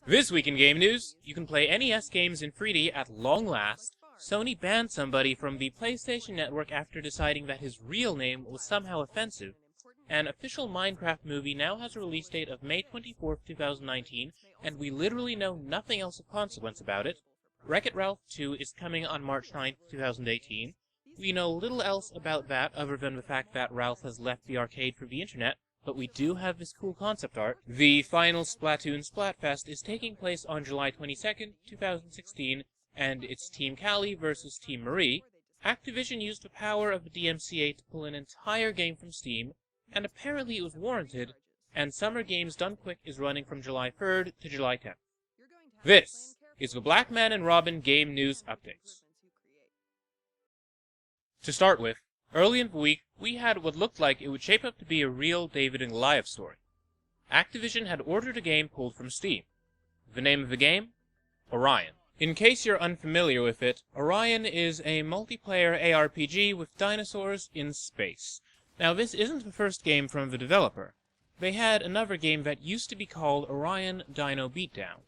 This week in game news, you can play NES games in 3D at long last. Sony banned somebody from the PlayStation Network after deciding that his real name was somehow offensive. An official Minecraft movie now has a release date of May 24th, 2019, and we literally know nothing else of consequence about it. Wreck-It Ralph 2 is coming on March 9th, 2018. We know little else about that other than the fact that Ralph has left the arcade for the internet, but we do have this cool concept art. The final Splatoon Splatfest is taking place on July 22nd, 2016, and it's Team Callie versus Team Marie. Activision used the power of the DMCA to pull an entire game from Steam, and apparently it was warranted, and Summer Games Done Quick is running from July 3rd to July 10th. This is the Blackman and Robin Game News Updates. To start with, early in the week, we had what looked like it would shape up to be a real David and Goliath story. Activision had ordered a game pulled from Steam. The name of the game? Orion. In case you're unfamiliar with it, Orion is a multiplayer ARPG with dinosaurs in space. Now this isn't the first game from the developer. They had another game that used to be called Orion Dino Beatdown.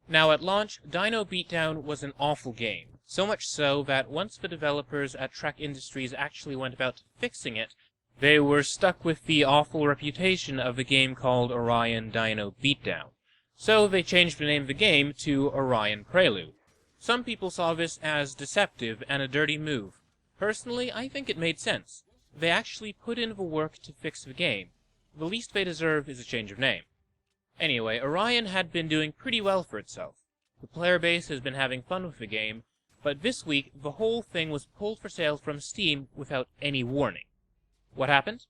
Now at launch, Dino Beatdown was an awful game, so much so that once the developers at Trek Industries actually went about fixing it, they were stuck with the awful reputation of a game called Orion Dino Beatdown. So they changed the name of the game to Orion Prelude. Some people saw this as deceptive and a dirty move. Personally, I think it made sense. They actually put in the work to fix the game. The least they deserve is a change of name. Anyway, Orion had been doing pretty well for itself. The player base has been having fun with the game, but this week the whole thing was pulled for sale from Steam without any warning. What happened?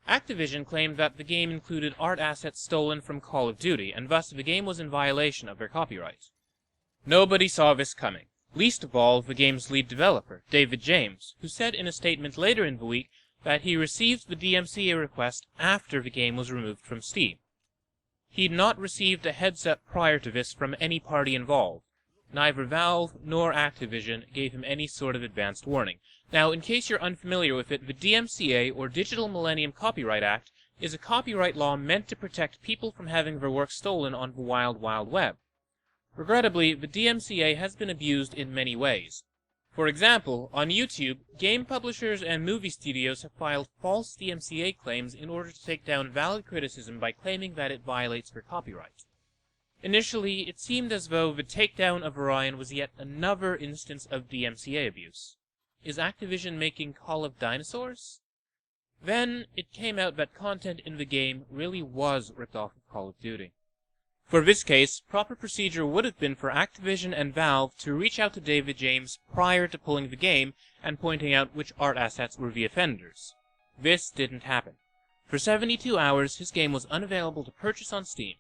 Activision claimed that the game included art assets stolen from Call of Duty, and thus the game was in violation of their copyright. Nobody saw this coming, least of all the game's lead developer, David James, who said in a statement later in the week that he received the DMCA request after the game was removed from Steam. He'd not received a heads-up prior to this from any party involved. Neither Valve nor Activision gave him any sort of advanced warning. Now, in case you're unfamiliar with it, the DMCA, or Digital Millennium Copyright Act, is a copyright law meant to protect people from having their work stolen on the wild, wild web. Regrettably, the DMCA has been abused in many ways. For example, on YouTube, game publishers and movie studios have filed false DMCA claims in order to take down valid criticism by claiming that it violates their copyright. Initially, it seemed as though the takedown of Orion was yet another instance of DMCA abuse. Is Activision making Call of Dinosaurs? Then, it came out that content in the game really was ripped off of Call of Duty. For this case, proper procedure would have been for Activision and Valve to reach out to David James prior to pulling the game and pointing out which art assets were the offenders. This didn't happen. For 72 hours, his game was unavailable to purchase on Steam.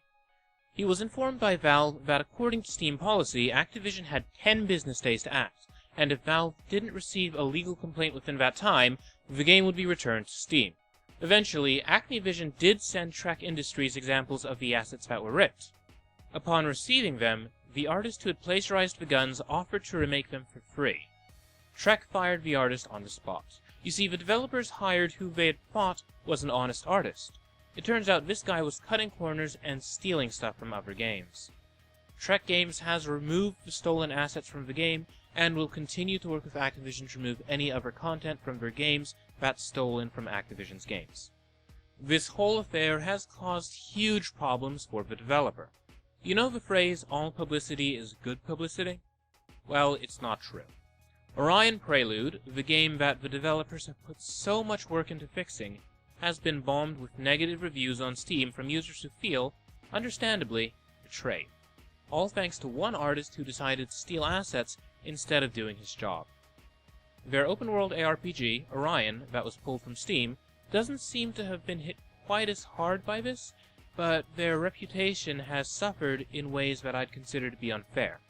He was informed by Valve that according to Steam policy, Activision had 10 business days to act, and if Valve didn't receive a legal complaint within that time, the game would be returned to Steam. Eventually, Activision did send Trek Industries examples of the assets that were ripped. Upon receiving them, the artist who had plagiarized the guns offered to remake them for free. Trek fired the artist on the spot. You see, the developers hired who they had thought was an honest artist. It turns out this guy was cutting corners and stealing stuff from other games. Trek Games has removed the stolen assets from the game and will continue to work with Activision to remove any other content from their games that's stolen from Activision's games. This whole affair has caused huge problems for the developer. You know the phrase, all publicity is good publicity? Well, it's not true. Orion Prelude, the game that the developers have put so much work into fixing, has been bombed with negative reviews on Steam from users who feel, understandably, betrayed. All thanks to one artist who decided to steal assets instead of doing his job. Their open-world ARPG, Orion, that was pulled from Steam, doesn't seem to have been hit quite as hard by this, but their reputation has suffered in ways that I'd consider to be unfair.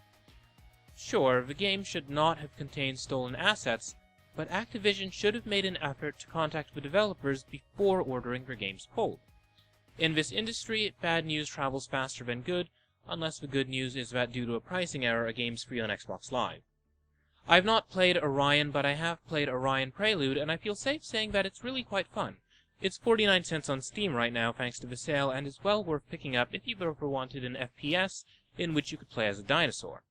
Sure, the game should not have contained stolen assets, but Activision should have made an effort to contact the developers before ordering their games pulled. In this industry, bad news travels faster than good, unless the good news is that due to a pricing error, a game's free on Xbox Live. I've not played Orion, but I have played Orion Prelude, and I feel safe saying that it's really quite fun. It's 49 cents on Steam right now thanks to the sale, and is well worth picking up if you've ever wanted an FPS in which you could play as a dinosaur.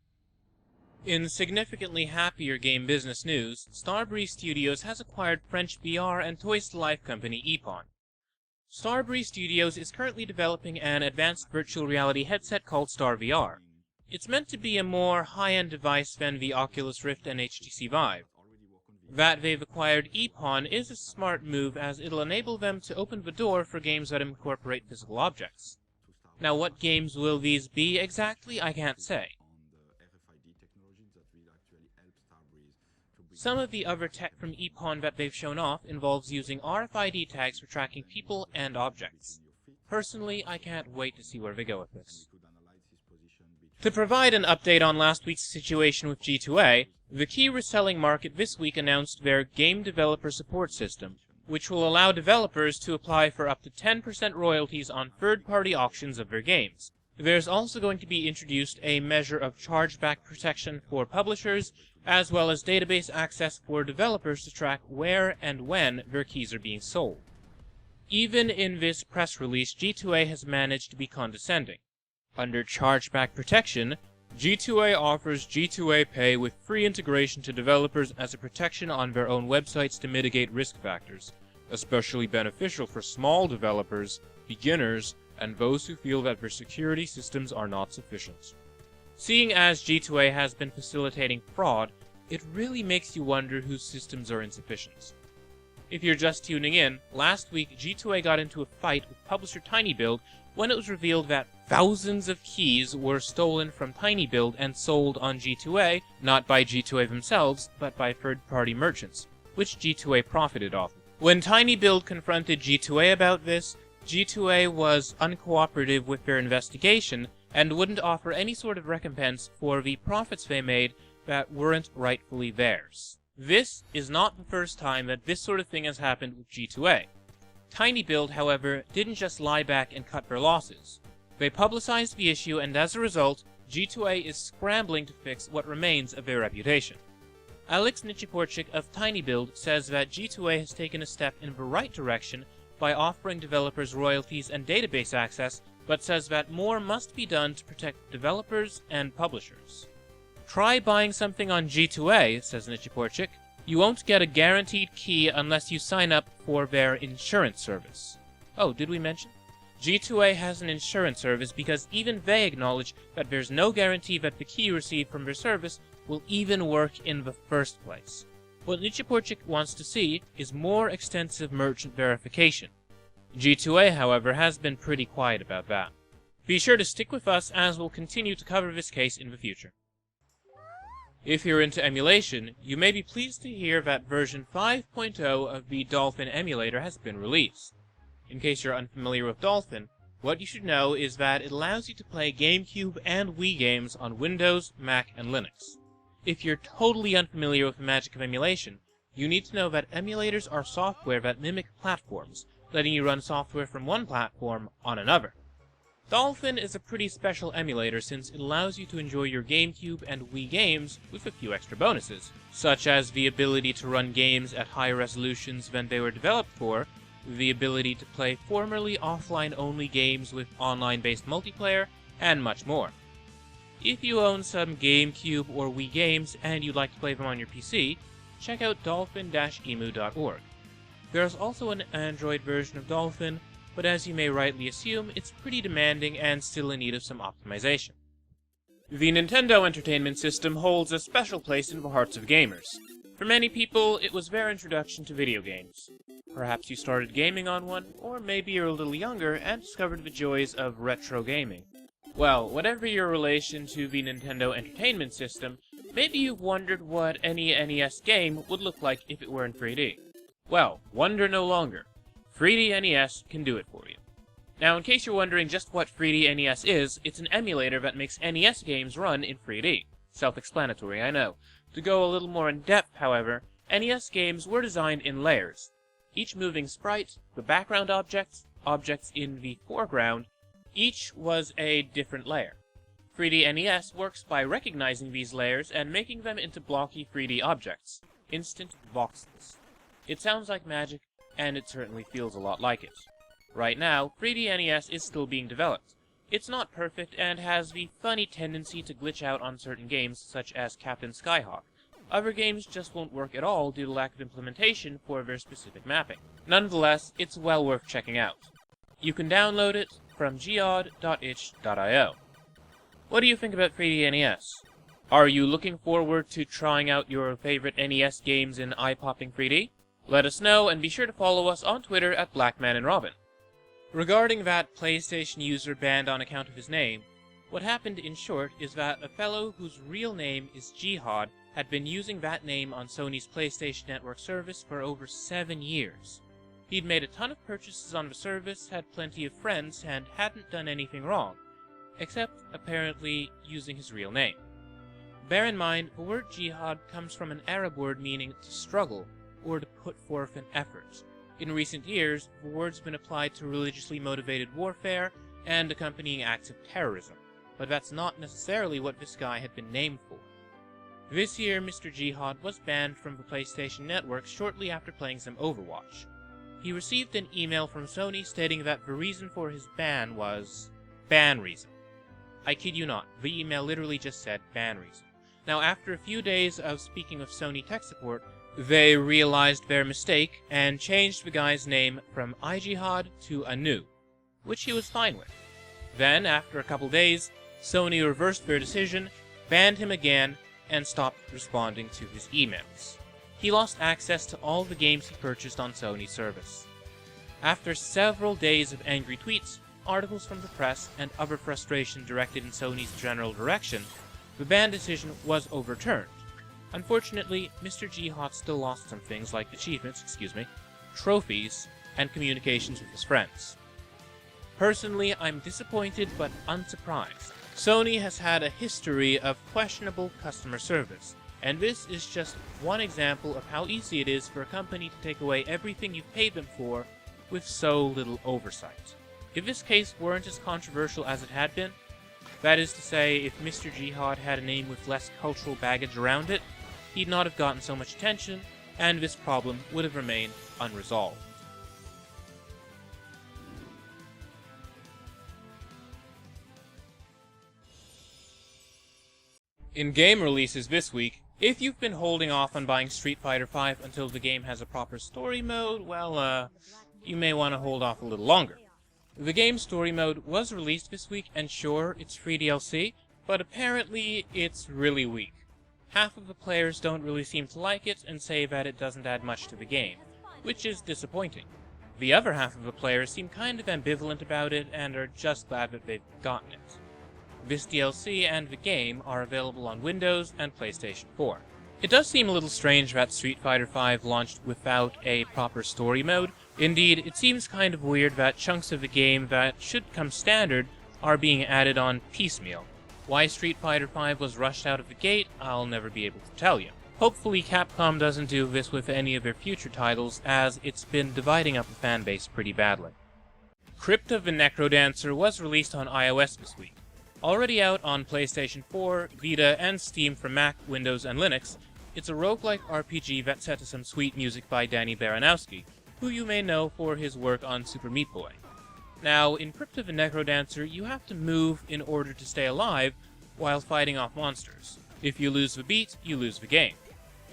In significantly happier game business news, Starbreeze Studios has acquired French VR and toys-to-life company Epon. Starbreeze Studios is currently developing an advanced virtual reality headset called Star VR. It's meant to be a more high-end device than the Oculus Rift and HTC Vive. That they've acquired Epon is a smart move, as it'll enable them to open the door for games that incorporate physical objects. Now, what games will these be exactly, I can't say. Some of the other tech from Epon that they've shown off involves using RFID tags for tracking people and objects. Personally, I can't wait to see where they go with this. To provide an update on last week's situation with G2A, the key reselling market this week announced their Game Developer Support System, which will allow developers to apply for up to 10% royalties on third-party auctions of their games. There's also going to be introduced a measure of chargeback protection for publishers, as well as database access for developers to track where and when their keys are being sold. Even in this press release, G2A has managed to be condescending. Under chargeback protection, G2A offers G2A Pay with free integration to developers as a protection on their own websites to mitigate risk factors, especially beneficial for small developers, beginners, and those who feel that their security systems are not sufficient. Seeing as G2A has been facilitating fraud, it really makes you wonder whose systems are insufficient. If you're just tuning in, last week G2A got into a fight with publisher TinyBuild when it was revealed that thousands of keys were stolen from TinyBuild and sold on G2A, not by G2A themselves, but by third-party merchants, which G2A profited off of. When TinyBuild confronted G2A about this, G2A was uncooperative with their investigation and wouldn't offer any sort of recompense for the profits they made that weren't rightfully theirs. This is not the first time that this sort of thing has happened with G2A. TinyBuild, however, didn't just lie back and cut their losses. They publicized the issue, and as a result, G2A is scrambling to fix what remains of their reputation. Alex Nichiporchik of TinyBuild says that G2A has taken a step in the right direction by offering developers royalties and database access, but says that more must be done to protect developers and publishers. Try buying something on G2A, says Nichiporchik. You won't get a guaranteed key unless you sign up for their insurance service. Oh, did we mention? G2A has an insurance service because even they acknowledge that there's no guarantee that the key you receive from their service will even work in the first place. What Nichiporchik wants to see is more extensive merchant verification. G2A, however, has been pretty quiet about that. Be sure to stick with us as we'll continue to cover this case in the future. If you're into emulation, you may be pleased to hear that version 5.0 of the Dolphin emulator has been released. In case you're unfamiliar with Dolphin, what you should know is that it allows you to play GameCube and Wii games on Windows, Mac, and Linux. If you're totally unfamiliar with the magic of emulation, you need to know that emulators are software that mimic platforms, letting you run software from one platform on another. Dolphin is a pretty special emulator since it allows you to enjoy your GameCube and Wii games with a few extra bonuses, such as the ability to run games at higher resolutions than they were developed for, the ability to play formerly offline-only games with online-based multiplayer, and much more. If you own some GameCube or Wii games and you'd like to play them on your PC, check out dolphin-emu.org. There's also an Android version of Dolphin, but as you may rightly assume, it's pretty demanding and still in need of some optimization. The Nintendo Entertainment System holds a special place in the hearts of gamers. For many people, it was their introduction to video games. Perhaps you started gaming on one, or maybe you're a little younger and discovered the joys of retro gaming. Well, whatever your relation to the Nintendo Entertainment System, maybe you've wondered what any NES game would look like if it were in 3D. Well, wonder no longer. 3D NES can do it for you. Now, in case you're wondering just what 3D NES is, it's an emulator that makes NES games run in 3D. Self-explanatory, I know. To go a little more in depth, however, NES games were designed in layers. Each moving sprite, the background objects, objects in the foreground, each was a different layer. 3D NES works by recognizing these layers and making them into blocky 3D objects, instant voxels. It sounds like magic, and it certainly feels a lot like it. Right now, 3D NES is still being developed. It's not perfect and has the funny tendency to glitch out on certain games such as Captain Skyhawk. Other games just won't work at all due to lack of implementation for their specific mapping. Nonetheless, it's well worth checking out. You can download it from geod.itch.io. What do you think about 3D NES? Are you looking forward to trying out your favorite NES games in eye-popping 3D? Let us know and be sure to follow us on Twitter at Blackman and Robin. Regarding that PlayStation user banned on account of his name, what happened in short is that a fellow whose real name is Jihad had been using that name on Sony's PlayStation Network service for over 7 years. He'd made a ton of purchases on the service, had plenty of friends, and hadn't done anything wrong, except apparently using his real name. Bear in mind, the word jihad comes from an Arab word meaning to struggle, or to put forth an effort. In recent years, the word's been applied to religiously motivated warfare and accompanying acts of terrorism, but that's not necessarily what this guy had been named for. This year, Mr. Jihad was banned from the PlayStation Network shortly after playing some Overwatch. He received an email from Sony stating that the reason for his ban was ban reason. I kid you not, the email literally just said ban reason. Now, after a few days of speaking with Sony tech support, they realized their mistake and changed the guy's name from iJihad to Anu, which he was fine with. Then, after a couple days, Sony reversed their decision, banned him again, and stopped responding to his emails. He lost access to all the games he purchased on Sony's service. After several days of angry tweets, articles from the press, and other frustration directed in Sony's general direction, the ban decision was overturned. Unfortunately, Mr. Jihad still lost some things like achievements, trophies, and communications with his friends. Personally, I'm disappointed but unsurprised. Sony has had a history of questionable customer service, and this is just one example of how easy it is for a company to take away everything you've paid them for with so little oversight. If this case weren't as controversial as it had been, that is to say, if Mr. Jihad had a name with less cultural baggage around it, he'd not have gotten so much attention, and this problem would have remained unresolved. In game releases this week, if you've been holding off on buying Street Fighter V until the game has a proper story mode, well, you may want to hold off a little longer. The game's story mode was released this week, and sure, it's free DLC, but apparently it's really weak. Half of the players don't really seem to like it and say that it doesn't add much to the game, which is disappointing. The other half of the players seem kind of ambivalent about it and are just glad that they've gotten it. This DLC and the game are available on Windows and PlayStation 4. It does seem a little strange that Street Fighter V launched without a proper story mode. Indeed, it seems kind of weird that chunks of the game that should come standard are being added on piecemeal. Why Street Fighter V was rushed out of the gate, I'll never be able to tell you. Hopefully Capcom doesn't do this with any of their future titles, as it's been dividing up the fanbase pretty badly. Crypt of the Necrodancer was released on iOS this week. Already out on PlayStation 4, Vita, and Steam for Mac, Windows, and Linux, it's a roguelike RPG that's set to some sweet music by Danny Baranowski, who you may know for his work on Super Meat Boy. Now, in Crypt of the Necrodancer, you have to move in order to stay alive while fighting off monsters. If you lose the beat, you lose the game.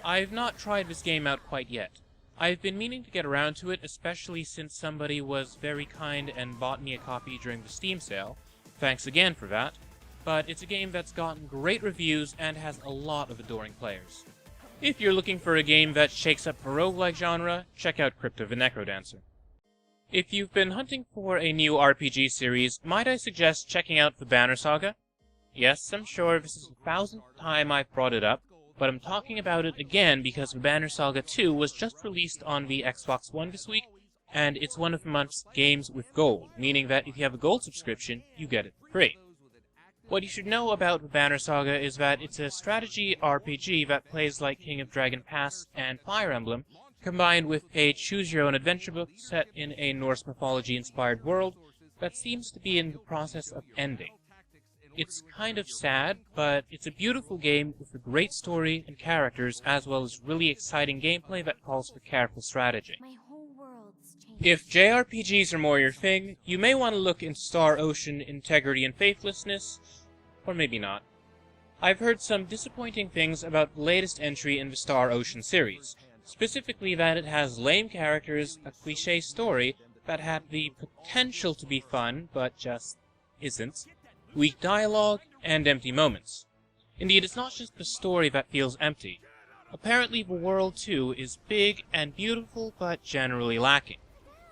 I've not tried this game out quite yet. I've been meaning to get around to it, especially since somebody was very kind and bought me a copy during the Steam sale. Thanks again for that. But it's a game that's gotten great reviews and has a lot of adoring players. If you're looking for a game that shakes up the roguelike genre, check out Crypt of the Necrodancer. If you've been hunting for a new RPG series, might I suggest checking out the Banner Saga? Yes, I'm sure this is the 1000th time I've brought it up, but I'm talking about it again because the Banner Saga 2 was just released on the Xbox One this week, and it's one of the month's games with gold, meaning that if you have a gold subscription, you get it for free. What you should know about the Banner Saga is that it's a strategy RPG that plays like King of Dragon Pass and Fire Emblem, combined with a choose-your-own-adventure book set in a Norse mythology-inspired world that seems to be in the process of ending. It's kind of sad, but it's a beautiful game with a great story and characters, as well as really exciting gameplay that calls for careful strategy. If JRPGs are more your thing, you may want to look into Star Ocean Integrity and Faithlessness, or maybe not. I've heard some disappointing things about the latest entry in the Star Ocean series, specifically that it has lame characters, a cliché story that had the potential to be fun, but just isn't, weak dialogue, and empty moments. Indeed, it's not just the story that feels empty. Apparently the world, too, is big and beautiful, but generally lacking.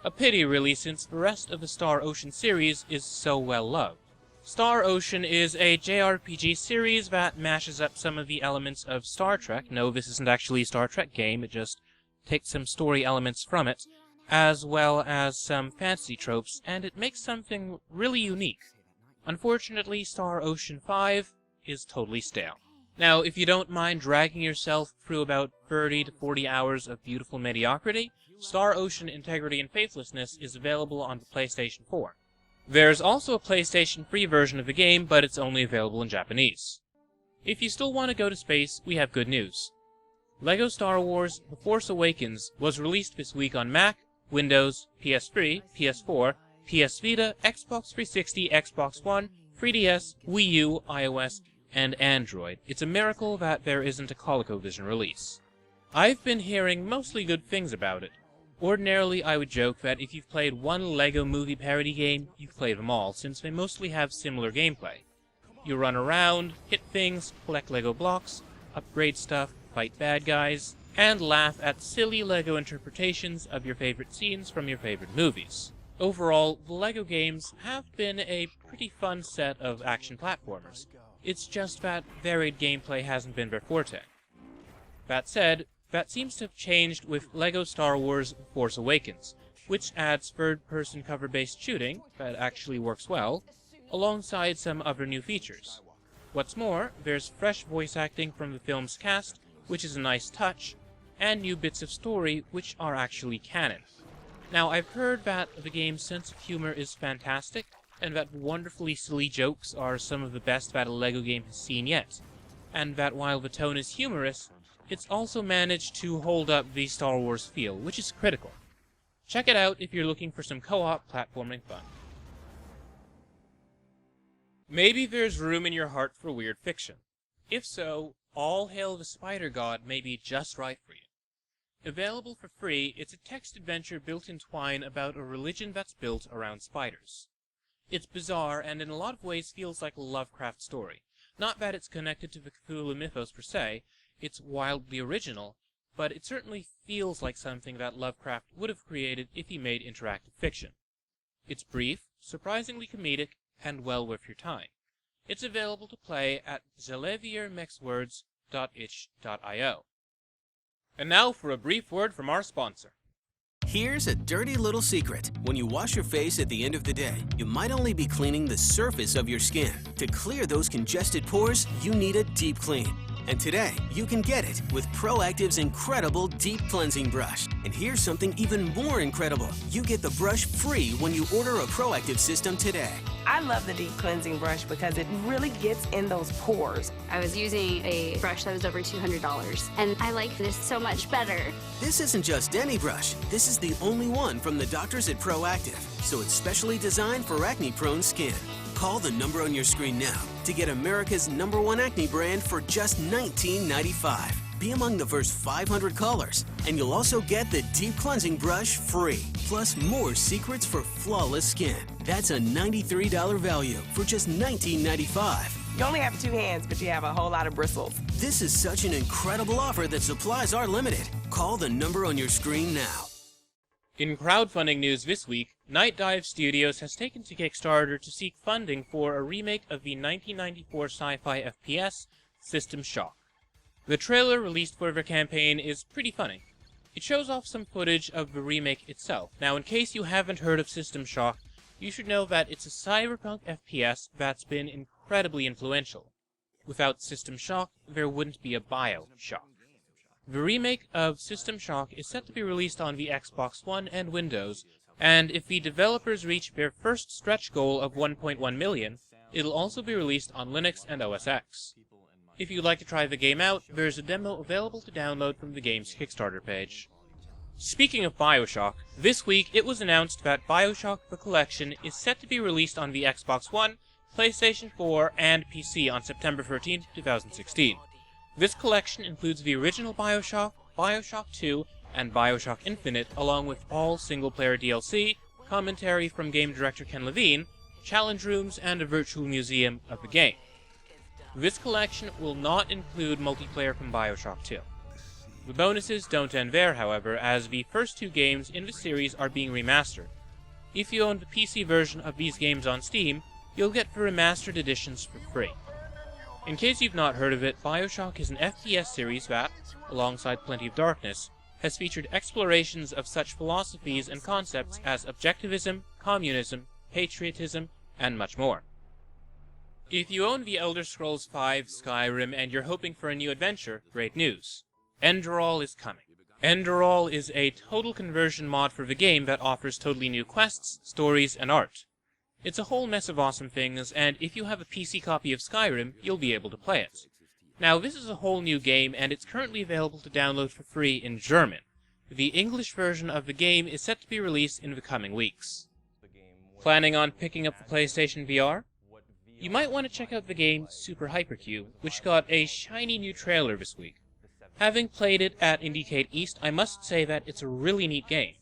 A pity, really, since the rest of the Star Ocean series is so well loved. Star Ocean is a JRPG series that mashes up some of the elements of Star Trek. No, this isn't actually a Star Trek game, it just takes some story elements from it, as well as some fantasy tropes, and it makes something really unique. Unfortunately, Star Ocean 5 is totally stale. Now, if you don't mind dragging yourself through about 30 to 40 hours of beautiful mediocrity, Star Ocean Integrity and Faithlessness is available on the PlayStation 4. There's also a PlayStation 3 version of the game, but it's only available in Japanese. If you still want to go to space, we have good news. LEGO Star Wars The Force Awakens was released this week on Mac, Windows, PS3, PS4, PS Vita, Xbox 360, Xbox One, 3DS, Wii U, iOS, and Android. It's a miracle that there isn't a ColecoVision release. I've been hearing mostly good things about it. Ordinarily, I would joke that if you've played one LEGO movie parody game, you've played them all, since they mostly have similar gameplay. You run around, hit things, collect LEGO blocks, upgrade stuff, fight bad guys, and laugh at silly LEGO interpretations of your favorite scenes from your favorite movies. Overall, the LEGO games have been a pretty fun set of action platformers. It's just that varied gameplay hasn't been their forte. That said, that seems to have changed with LEGO Star Wars The Force Awakens, which adds third-person cover-based shooting, that actually works well, alongside some other new features. What's more, there's fresh voice acting from the film's cast, which is a nice touch, and new bits of story which are actually canon. Now, I've heard that the game's sense of humor is fantastic, and that wonderfully silly jokes are some of the best that a LEGO game has seen yet, and that while the tone is humorous, it's also managed to hold up the Star Wars feel, which is critical. Check it out if you're looking for some co-op platforming fun. Maybe there's room in your heart for weird fiction. If so, All Hail the Spider God may be just right for you. Available for free, it's a text adventure built in twine about a religion that's built around spiders. It's bizarre and in a lot of ways feels like a Lovecraft story. Not that it's connected to the Cthulhu mythos per se, it's wildly original, but it certainly feels like something that Lovecraft would have created if he made interactive fiction. It's brief, surprisingly comedic, and well worth your time. It's available to play at zeleviermexwords.itch.io. And now for a brief word from our sponsor. Here's a dirty little secret. When you wash your face at the end of the day, you might only be cleaning the surface of your skin. To clear those congested pores, you need a deep clean. And today, you can get it with Proactive's incredible deep cleansing brush. And here's something even more incredible. You get the brush free when you order a Proactive system today. I love the deep cleansing brush because it really gets in those pores. I was using a brush that was over $200, and I like this so much better. This isn't just any brush. This is the only one from the doctors at Proactive, so it's specially designed for acne-prone skin. Call the number on your screen now to get America's #1 acne brand for just $19.95. Be among the first 500 callers, and you'll also get the deep cleansing brush free, plus more secrets for flawless skin. That's a $93 value for just $19.95. You only have 2 hands, but you have a whole lot of bristles. This is such an incredible offer that supplies are limited. Call the number on your screen now. In crowdfunding news this week, Night Dive Studios has taken to Kickstarter to seek funding for a remake of the 1994 sci-fi FPS, System Shock. The trailer released for their campaign is pretty funny. It shows off some footage of the remake itself. Now, in case you haven't heard of System Shock, you should know that it's a cyberpunk FPS that's been incredibly influential. Without System Shock, there wouldn't be a BioShock. The remake of System Shock is set to be released on the Xbox One and Windows, and if the developers reach their first stretch goal of 1.1 million, it'll also be released on Linux and OS X. If you'd like to try the game out, there's a demo available to download from the game's Kickstarter page. Speaking of BioShock, this week it was announced that BioShock The Collection is set to be released on the Xbox One, PlayStation 4, and PC on September 13, 2016. This collection includes the original BioShock, BioShock 2, and BioShock Infinite, along with all single-player DLC, commentary from game director Ken Levine, challenge rooms, and a virtual museum of the game. This collection will not include multiplayer from BioShock 2. The bonuses don't end there, however, as the first two games in the series are being remastered. If you own the PC version of these games on Steam, you'll get the remastered editions for free. In case you've not heard of it, BioShock is an FPS series that, alongside Plenty of Darkness, has featured explorations of such philosophies and concepts as objectivism, communism, patriotism, and much more. If you own the Elder Scrolls V, Skyrim, and you're hoping for a new adventure, great news. Enderall is coming. Enderall is a total conversion mod for the game that offers totally new quests, stories, and art. It's a whole mess of awesome things, and if you have a PC copy of Skyrim, you'll be able to play it. Now, this is a whole new game, and it's currently available to download for free in German. The English version of the game is set to be released in the coming weeks. Planning on picking up the PlayStation VR? You might want to check out the game Super Hypercube, which got a shiny new trailer this week. Having played it at Indiecade East, I must say that it's a really neat game.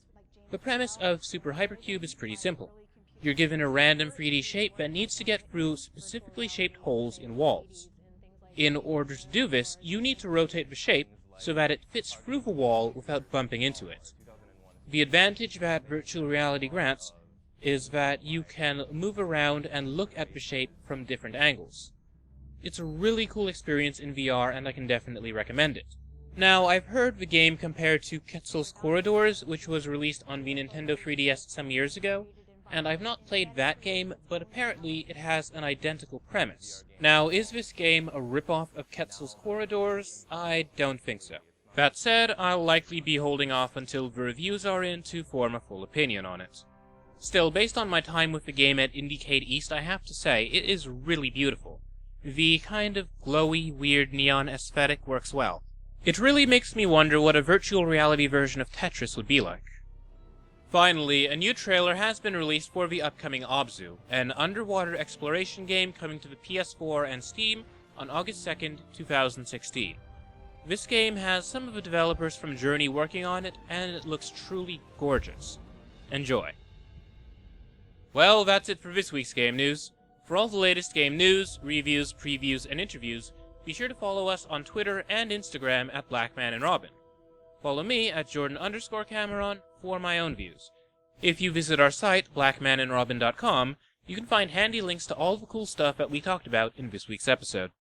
The premise of Super Hypercube is pretty simple. You're given a random 3D shape that needs to get through specifically shaped holes in walls. In order to do this, you need to rotate the shape so that it fits through the wall without bumping into it. The advantage that virtual reality grants is that you can move around and look at the shape from different angles. It's a really cool experience in VR, and I can definitely recommend it. Now, I've heard the game compared to Quetzal's Corridors, which was released on the Nintendo 3DS some years ago, and I've not played that game, but apparently it has an identical premise. Now, is this game a ripoff of Quetzal's Corridors? I don't think so. That said, I'll likely be holding off until the reviews are in to form a full opinion on it. Still, based on my time with the game at Indiecade East, I have to say, it is really beautiful. The kind of glowy, weird neon aesthetic works well. It really makes me wonder what a virtual reality version of Tetris would be like. Finally, a new trailer has been released for the upcoming Abzu, an underwater exploration game coming to the PS4 and Steam on August 2nd, 2016. This game has some of the developers from Journey working on it, and it looks truly gorgeous. Enjoy. Well, that's it for this week's game news. For all the latest game news, reviews, previews, and interviews, be sure to follow us on Twitter and Instagram at Blackman and Robin. Follow me at Jordan_Cameron for my own views. If you visit our site, blackmanandrobin.com, you can find handy links to all the cool stuff that we talked about in this week's episode.